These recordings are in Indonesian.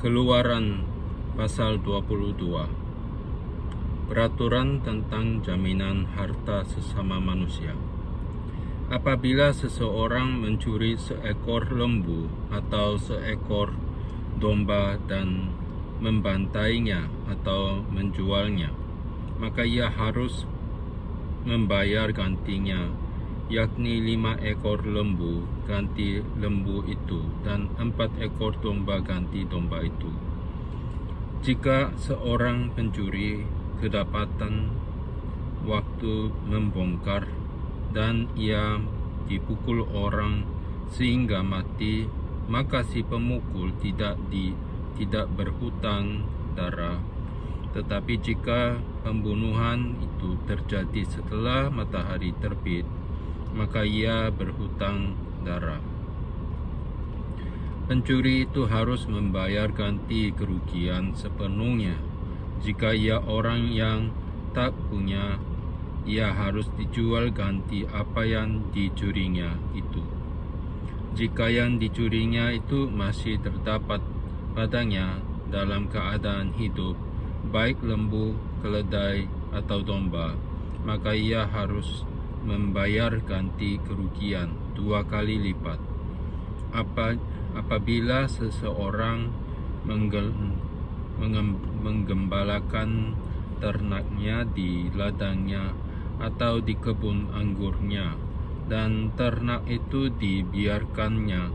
Keluaran pasal 22. Peraturan tentang jaminan harta sesama manusia. Apabila seseorang mencuri seekor lembu atau seekor domba dan membantainya atau menjualnya, maka ia harus membayar gantinya, yakni 5 ekor lembu ganti lembu itu dan 4 ekor domba ganti domba itu. Jika seorang pencuri kedapatan waktu membongkar dan ia dipukul orang sehingga mati, maka si pemukul tidak berhutang darah. Tetapi jika pembunuhan itu terjadi setelah matahari terbit, maka ia berhutang darah. Pencuri itu harus membayar ganti kerugian sepenuhnya. Jika ia orang yang tak punya, ia harus dijual ganti apa yang dicurinya itu. Jika yang dicurinya itu masih terdapat padanya dalam keadaan hidup, baik lembu, keledai, atau domba, maka ia harus membayar ganti kerugian 2 kali lipat. Apabila seseorang menggembalakan ternaknya di ladangnya atau di kebun anggurnya, dan ternak itu dibiarkannya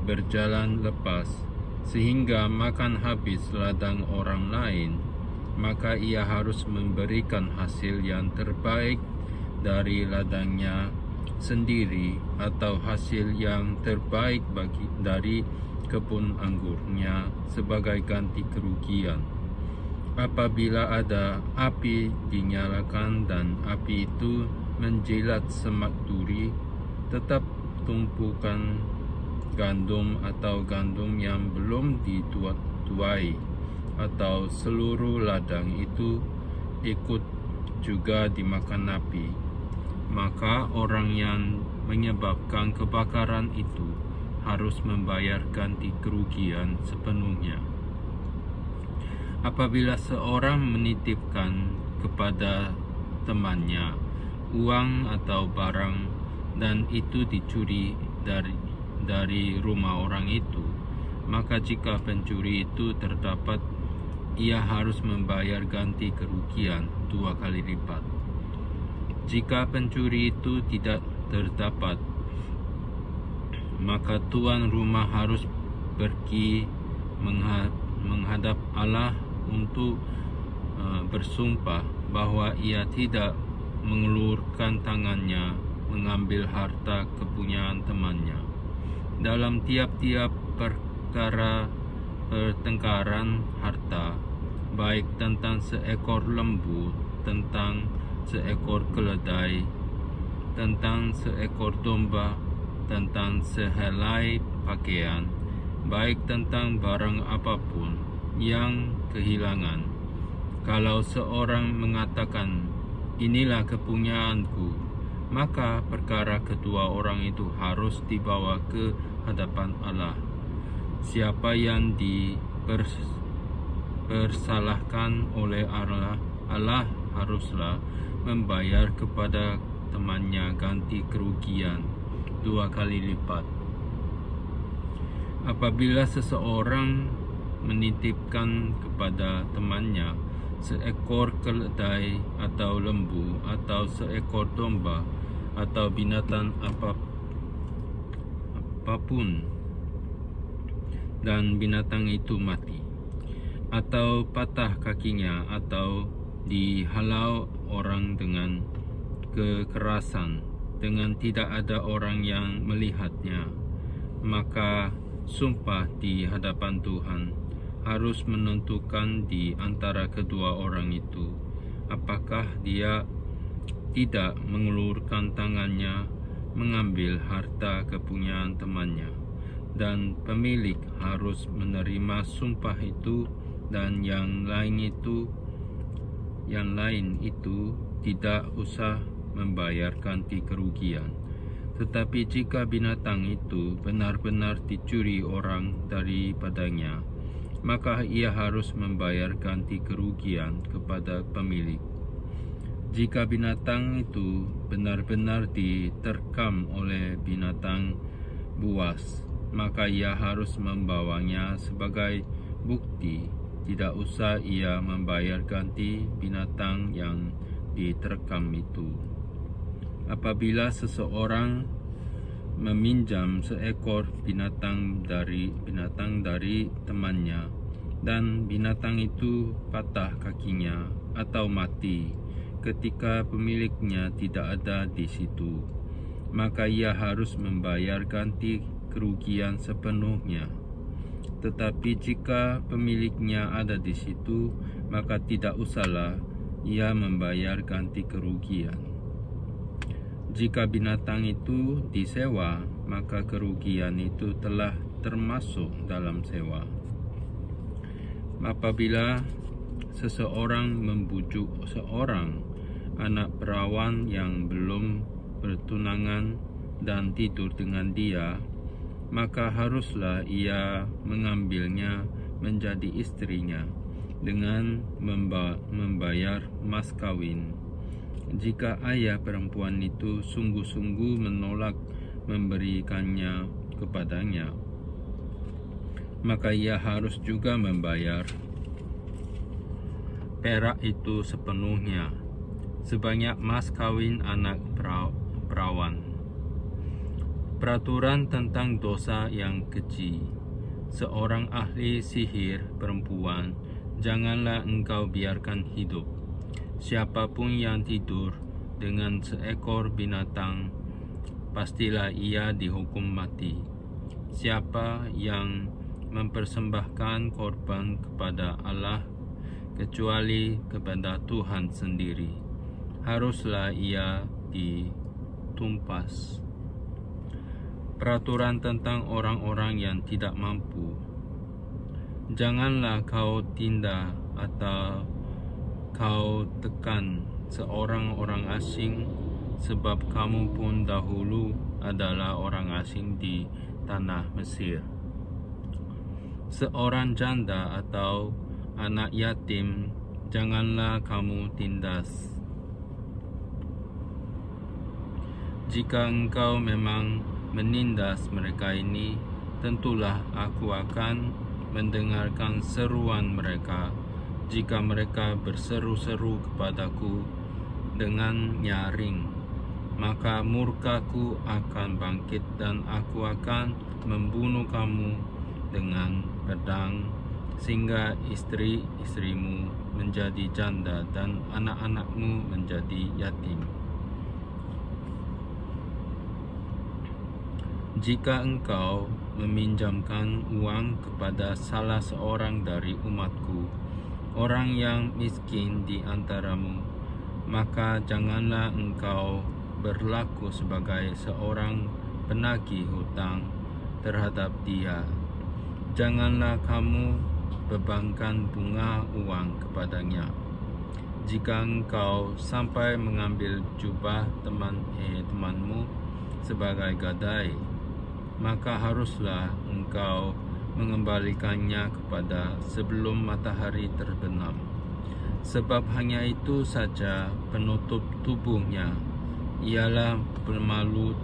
berjalan lepas sehingga makan habis ladang orang lain, maka ia harus memberikan hasil yang terbaik dari ladangnya sendiri atau hasil yang terbaik dari kebun anggurnya sebagai ganti kerugian. Apabila ada api dinyalakan dan api itu menjilat semak duri, tetap tumpukan gandum atau gandum yang belum dituai atau seluruh ladang itu ikut juga dimakan api, maka orang yang menyebabkan kebakaran itu harus membayar ganti kerugian sepenuhnya. Apabila seorang menitipkan kepada temannya uang atau barang dan itu dicuri dari rumah orang itu, maka jika pencuri itu terdapat, ia harus membayar ganti kerugian 2 kali lipat. Jika pencuri itu tidak terdapat, maka tuan rumah harus pergi menghadap Allah untuk bersumpah bahwa ia tidak mengulurkan tangannya mengambil harta kepunyaan temannya. Dalam tiap-tiap perkara pertengkaran harta, baik tentang seekor lembu, tentang seekor keledai, tentang seekor domba, tentang sehelai pakaian, baik tentang barang apapun yang kehilangan, kalau seorang mengatakan, "Inilah kepunyaanku," maka perkara kedua orang itu harus dibawa ke hadapan Allah. Siapa yang dipersalahkan oleh Allah haruslah membayar kepada temannya ganti kerugian 2 kali lipat. Apabila seseorang menitipkan kepada temannya seekor keledai atau lembu atau seekor domba atau binatang apapun, dan binatang itu mati, atau patah kakinya, atau dihalau orang dengan kekerasan dengan tidak ada orang yang melihatnya, maka sumpah di hadapan Tuhan harus menentukan di antara kedua orang itu apakah dia tidak mengulurkan tangannya mengambil harta kepunyaan temannya, dan pemilik harus menerima sumpah itu, dan yang lain itu tidak usah membayar ganti kerugian. Tetapi jika binatang itu benar-benar dicuri orang daripadanya, maka ia harus membayar ganti kerugian kepada pemilik. Jika binatang itu benar-benar diterkam oleh binatang buas, maka ia harus membawanya sebagai bukti. Tidak usah ia membayar ganti binatang yang diterkam itu. Apabila seseorang meminjam seekor binatang dari temannya, dan binatang itu patah kakinya atau mati ketika pemiliknya tidak ada di situ, maka ia harus membayar ganti kerugian sepenuhnya. Tetapi jika pemiliknya ada di situ, maka tidak usahlah ia membayar ganti kerugian. Jika binatang itu disewa, maka kerugian itu telah termasuk dalam sewa. Apabila seseorang membujuk seorang anak perawan yang belum bertunangan dan tidur dengan dia, maka haruslah ia mengambilnya menjadi istrinya dengan membayar mas kawin. Jika ayah perempuan itu sungguh-sungguh menolak memberikannya kepadanya, maka ia harus juga membayar perak itu sepenuhnya, sebanyak mas kawin anak perawan. Peraturan tentang dosa yang keji. Seorang ahli sihir perempuan janganlah engkau biarkan hidup. Siapapun yang tidur dengan seekor binatang, pastilah ia dihukum mati. Siapa yang mempersembahkan korban kepada Allah kecuali kepada Tuhan sendiri, haruslah ia ditumpas. Peraturan tentang orang-orang yang tidak mampu. Janganlah kau tindak atau kau tekan seorang orang asing, sebab kamu pun dahulu adalah orang asing di tanah Mesir. Seorang janda atau anak yatim janganlah kamu tindas. Jika engkau memang menindas mereka ini, tentulah aku akan mendengarkan seruan mereka jika mereka berseru-seru kepadaku dengan nyaring. Maka murkaku akan bangkit dan aku akan membunuh kamu dengan pedang, sehingga istri-istrimu menjadi janda dan anak-anakmu menjadi yatim. Jika engkau meminjamkan uang kepada salah seorang dari umatku, orang yang miskin di antaramu, maka janganlah engkau berlaku sebagai seorang penagih hutang terhadap dia. Janganlah kamu bebankan bunga uang kepadanya. Jika engkau sampai mengambil jubah temanmu sebagai gadai, maka haruslah engkau mengembalikannya kepada sebelum matahari terbenam, sebab hanya itu saja penutup tubuhnya, ialah bermalu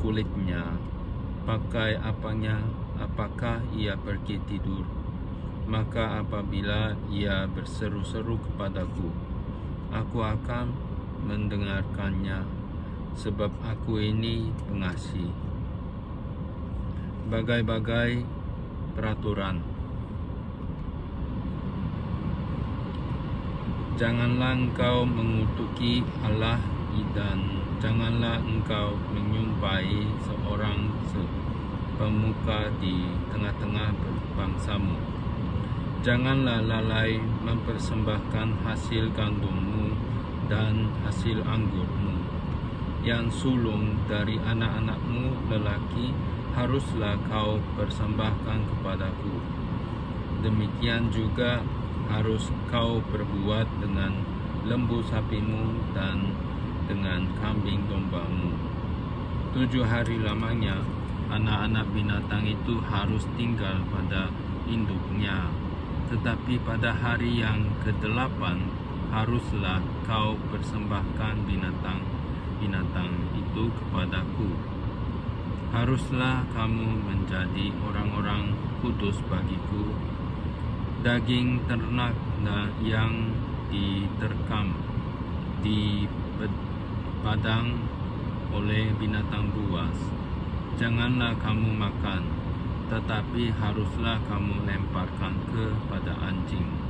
kulitnya. Pakai apakah ia pergi tidur? Maka apabila ia berseru-seru kepadaku, aku akan mendengarkannya, sebab aku ini pengasih. Bagai-bagai peraturan. Janganlah engkau mengutuki Allah, dan janganlah engkau menyumpahi seorang pemuka di tengah-tengah bangsamu. Janganlah lalai mempersembahkan hasil gandummu dan hasil anggurmu. Yang sulung dari anak-anakmu lelaki haruslah kau persembahkan kepadaku. Demikian juga harus kau berbuat dengan lembu sapimu dan dengan kambing dombamu. 7 hari lamanya anak-anak binatang itu harus tinggal pada induknya. Tetapi pada hari yang ke-8 haruslah kau persembahkan binatang itu kepadaku. Haruslah kamu menjadi orang-orang kudus bagiku. Daging ternak yang diterkam di padang oleh binatang buas janganlah kamu makan, tetapi haruslah kamu lemparkan kepada anjing.